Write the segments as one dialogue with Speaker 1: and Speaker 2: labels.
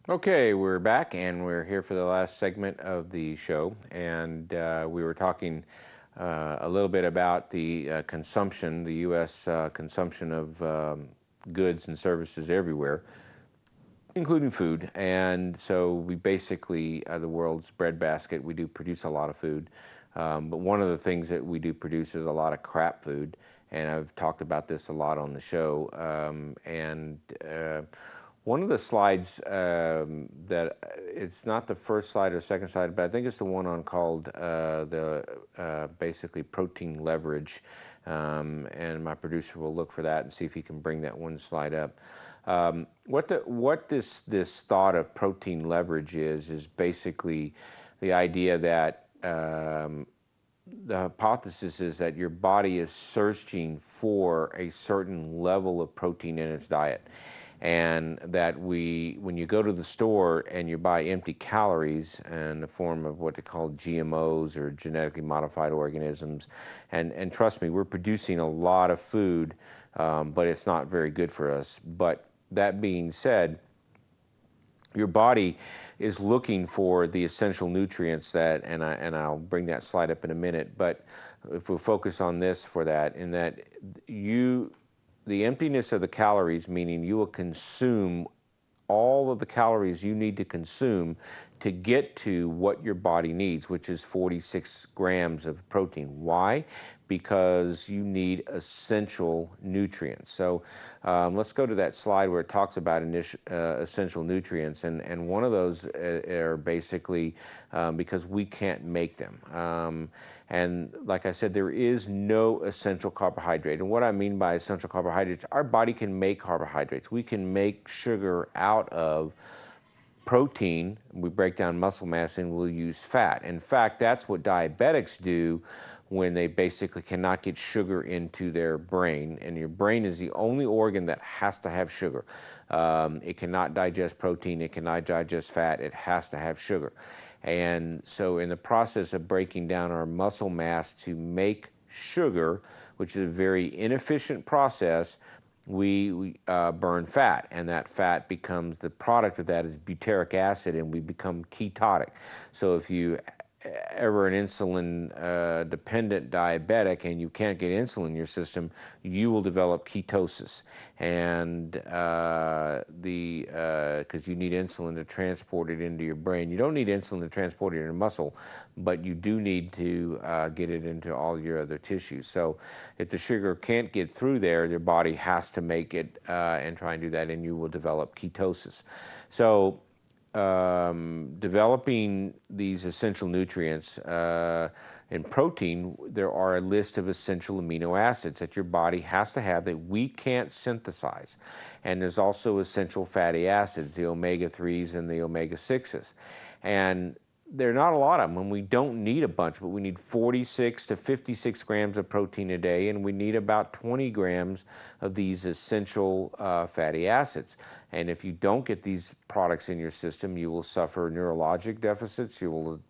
Speaker 1: Okay, we're back and we're here for the last segment of the show. And we were talking a little bit about the consumption, the U.S. Consumption of goods and services everywhere, including food. And so we basically are the world's breadbasket. We do produce a lot of food. But one of the things that we do produce is a lot of crap food. And I've talked about this a lot on the show. One of the slides that it's not the first slide or second slide, but I think it's the one on called the basically protein leverage. And my producer will look for that and see if he can bring that one slide up. What this thought of protein leverage is basically the idea that the hypothesis is that your body is searching for a certain level of protein in its diet. And that when you go to the store and you buy empty calories in the form of what they call GMOs or genetically modified organisms, and trust me, we're producing a lot of food, but it's not very good for us. But that being said, your body is looking for the essential nutrients that, and I'll bring that slide up in a minute, but if we focus on this for that, in that the emptiness of the calories, meaning you will consume all of the calories you need to consume to get to what your body needs, which is 46 grams of protein. Why? Because you need essential nutrients. So let's go to that slide where it talks about essential nutrients. And one of those are basically because we can't make them. And like I said, there is no essential carbohydrate. And what I mean by essential carbohydrates, our body can make carbohydrates. We can make sugar out of protein. We break down muscle mass and we'll use fat. In fact, that's what diabetics do when they basically cannot get sugar into their brain. And your brain is the only organ that has to have sugar. It cannot digest protein. It cannot digest fat. It has to have sugar. And so in the process of breaking down our muscle mass to make sugar, which is a very inefficient process, we burn fat, and that fat becomes, the product of that is butyric acid, and we become ketotic. So if you ever an insulin dependent diabetic and you can't get insulin in your system, you will develop ketosis, and because you need insulin to transport it into your brain. You don't need insulin to transport it into muscle, but you do need to get it into all your other tissues. So if the sugar can't get through there, your body has to make it and try and do that, and you will develop ketosis. So developing these essential nutrients in protein, there are a list of essential amino acids that your body has to have that we can't synthesize. And there's also essential fatty acids, the omega-3s and the omega-6s. And there are not a lot of them, and we don't need a bunch, but we need 46 to 56 grams of protein a day, and we need about 20 grams of these essential fatty acids. And if you don't get these products in your system, you will suffer neurologic deficits, you will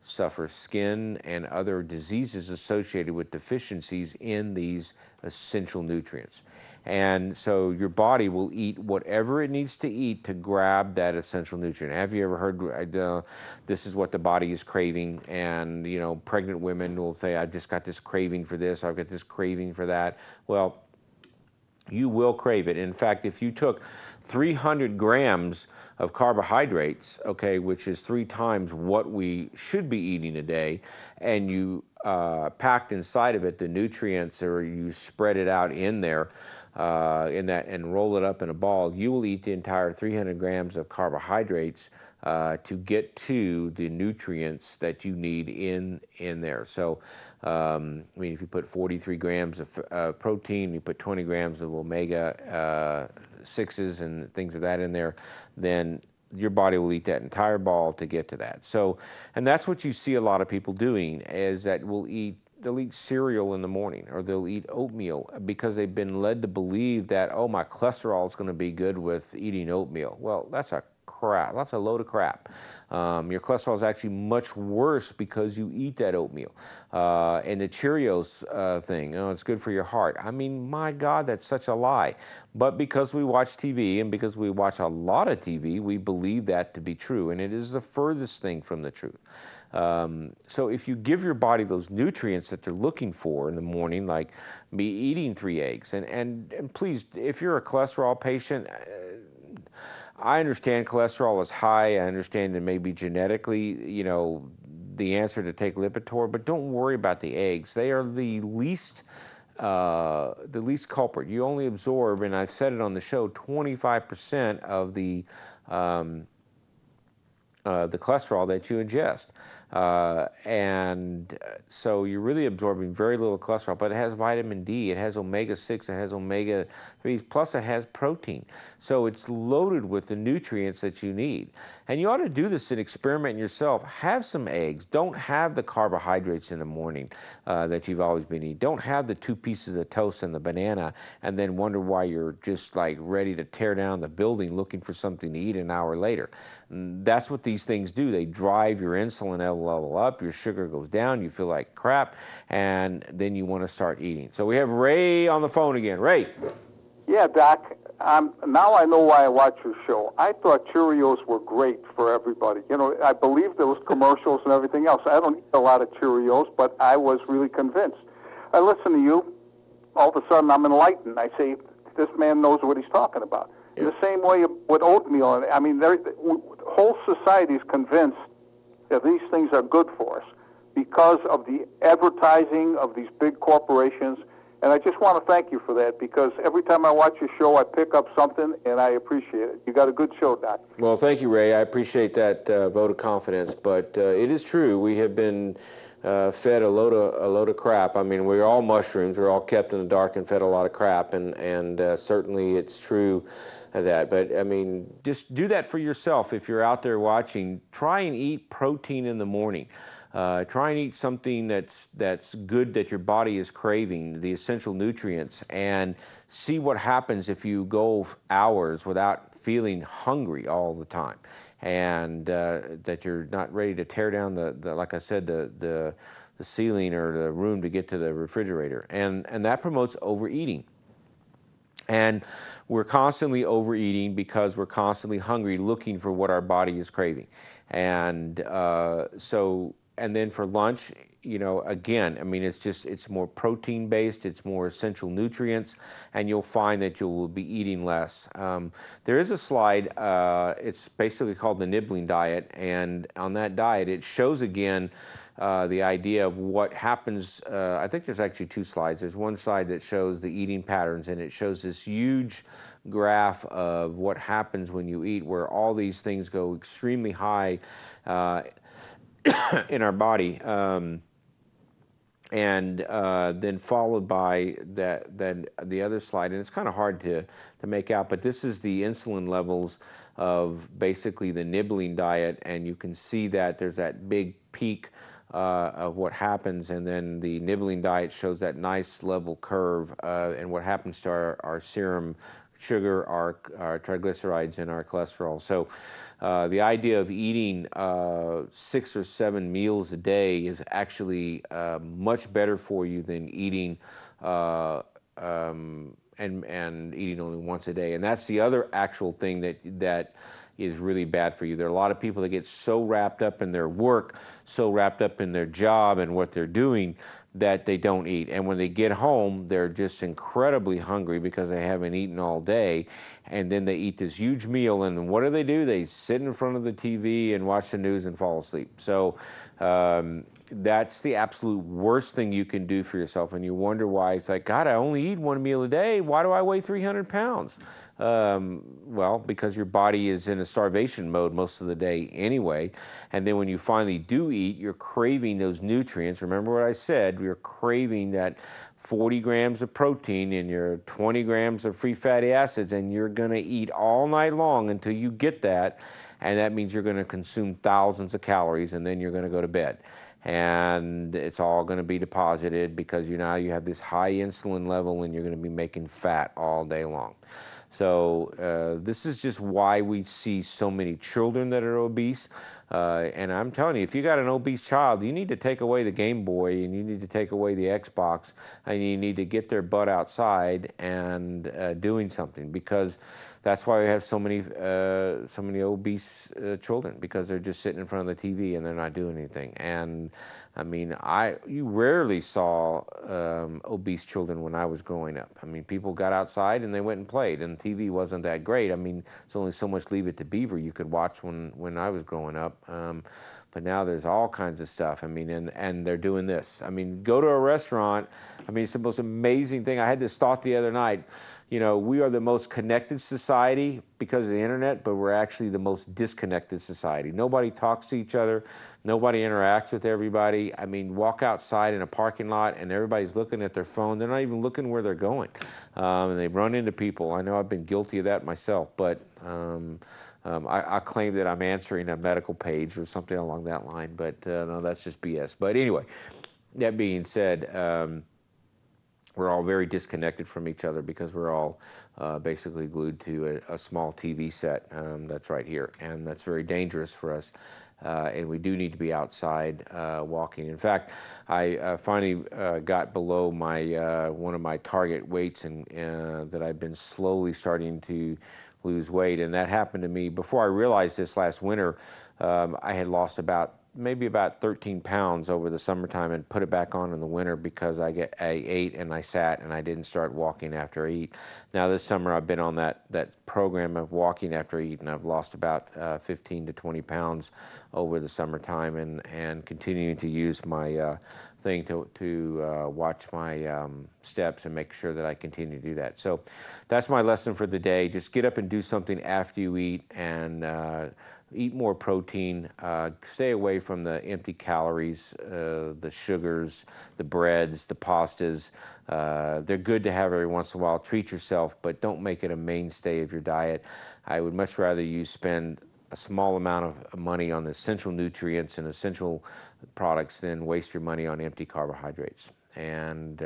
Speaker 1: suffer skin and other diseases associated with deficiencies in these essential nutrients. And so your body will eat whatever it needs to eat to grab that essential nutrient. Have you ever heard this is what the body is craving? And pregnant women will say, "I just got this craving for this. I've got this craving for that." Well, you will crave it. In fact, if you took 300 grams of carbohydrates, okay, which is 3 times what we should be eating a day, and you packed inside of it the nutrients, or you spread it out in there, and roll it up in a ball, you will eat the entire 300 grams of carbohydrates to get to the nutrients that you need in there. So, if you put 43 grams of protein, you put 20 grams of omega 6s and things of that in there, then your body will eat that entire ball to get to that. So, and that's what you see a lot of people doing, is that they'll eat cereal in the morning, or they'll eat oatmeal because they've been led to believe that, oh, my cholesterol is going to be good with eating oatmeal. Well, that's a crap, lots of load of crap. Your cholesterol is actually much worse because you eat that oatmeal. And the Cheerios thing, oh, it's good for your heart. I mean, my God, that's such a lie. But because we watch TV and because we watch a lot of TV, we believe that to be true. And it is the furthest thing from the truth. So if you give your body those nutrients that they're looking for in the morning, like be eating 3 eggs, and please, if you're a cholesterol patient, I understand cholesterol is high. I understand it may be genetically, the answer to take Lipitor, but don't worry about the eggs. They are the least culprit. You only absorb, and I've said it on the show, 25% of the cholesterol that you ingest. And so you're really absorbing very little cholesterol, but it has vitamin D, it has omega-6, it has omega-3s, plus it has protein. So it's loaded with the nutrients that you need. And you ought to do this and experiment yourself. Have some eggs. Don't have the carbohydrates in the morning that you've always been eating. Don't have the 2 pieces of toast and the banana and then wonder why you're just like ready to tear down the building looking for something to eat an hour later. That's what these things do. They drive your insulin level up, your sugar goes down, you feel like crap, and then you want to start eating. So we have Ray on the phone again. Ray.
Speaker 2: Yeah, Doc. Now I know why I watch your show. I thought Cheerios were great for everybody. I believe there was commercials and everything else. I don't eat a lot of Cheerios, but I was really convinced. I listen to you. All of a sudden, I'm enlightened. I say, this man knows what he's talking about. In the same way with oatmeal. I mean, whole society is convinced that these things are good for us because of the advertising of these big corporations. And I just want to thank you for that, because every time I watch your show, I pick up something, and I appreciate it. You got a good show, Doc.
Speaker 1: Well, thank you, Ray. I appreciate that vote of confidence. But it is true. We have been fed a load of crap. I mean, we're all mushrooms. We're all kept in the dark and fed a lot of crap. And certainly it's true that. But, I mean, just do that for yourself. If you're out there watching, try and eat protein in the morning. Try and eat something that's good, that your body is craving, the essential nutrients, and see what happens if you go hours without feeling hungry all the time, and that you're not ready to tear down like I said, the ceiling or the room to get to the refrigerator, and that promotes overeating. And we're constantly overeating because we're constantly hungry, looking for what our body is craving. And and then for lunch, again, I mean, it's more protein based, it's more essential nutrients, and you'll find that you'll be eating less. There is a slide, it's basically called the nibbling diet, and on that diet, it shows again the idea of what happens. I think there's actually 2 slides. There's one slide that shows the eating patterns, and it shows this huge graph of what happens when you eat, where all these things go extremely high in our body, and then followed by then the other slide, and it's kind of hard to make out, but this is the insulin levels of basically the nibbling diet, and you can see that there's that big peak of what happens, and then the nibbling diet shows that nice level curve, and what happens to our serum sugar, our triglycerides, and our cholesterol. So the idea of eating 6 or 7 meals a day is actually much better for you than eating and eating only once a day. And that's the other actual thing that is really bad for you. There are a lot of people that get so wrapped up in their work, so wrapped up in their job and what they're doing, that they don't eat. And when they get home, they're just incredibly hungry because they haven't eaten all day. And then they eat this huge meal, and what do? They sit in front of the TV and watch the news and fall asleep. So that's the absolute worst thing you can do for yourself. And you wonder why. It's like, God, I only eat 1 meal a day. Why do I weigh 300 pounds? Well, because your body is in a starvation mode most of the day anyway. And then when you finally do eat, you're craving those nutrients. Remember what I said, you're craving that 40 grams of protein and your 20 grams of free fatty acids, and you're going to eat all night long until you get that. And that means you're going to consume thousands of calories, and then you're going to go to bed. and it's all going to be deposited because now you have this high insulin level and you're going to be making fat all day long. So this is just why we see so many children that are obese. And I'm telling you, if you got an obese child, you need to take away the Game Boy and you need to take away the Xbox and you need to get their butt outside and doing something, because that's why we have so many obese children, because they're just sitting in front of the TV and they're not doing anything. And I mean, you rarely saw obese children when I was growing up. I mean, people got outside and they went and played, and TV wasn't that great. I mean, there's only so much Leave It to Beaver you could watch when I was growing up. But now there's all kinds of stuff. I mean, and they're doing this. I mean, go to a restaurant. I mean, it's the most amazing thing. I had this thought the other night. You know, we are the most connected society because of the internet, but we're actually the most disconnected society. Nobody talks to each other. Nobody interacts with everybody. I mean, walk outside in a parking lot and everybody's looking at their phone. They're not even looking where they're going. And they run into people. I know I've been guilty of that myself, but I claim that I'm answering a medical page or something along that line, but no, that's just BS. But anyway, that being said, we're all very disconnected from each other because we're all basically glued to a small TV set that's right here, and that's very dangerous for us. And we do need to be outside walking. In fact, I finally got below my one of my target weights, and that I've been slowly starting to lose weight, and that happened to me before I realized this last winter. I had lost maybe about 13 pounds over the summertime and put it back on in the winter because I ate and I sat and I didn't start walking after I eat. Now this summer I've been on that program of walking after I eat, and I've lost about 15 to 20 pounds over the summertime, and continuing to use my thing to watch my steps and make sure that I continue to do that. So that's my lesson for the day. Just get up and do something after you eat, and eat more protein. Stay away from the empty calories, the sugars, the breads, the pastas. They're good to have every once in a while. Treat yourself, but don't make it a mainstay of your diet. I would much rather you spend a small amount of money on essential nutrients and essential products than waste your money on empty carbohydrates. And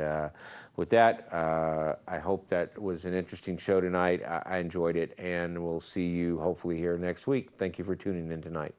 Speaker 1: with that, I hope that was an interesting show tonight. I enjoyed it, and we'll see you hopefully here next week. Thank you for tuning in tonight.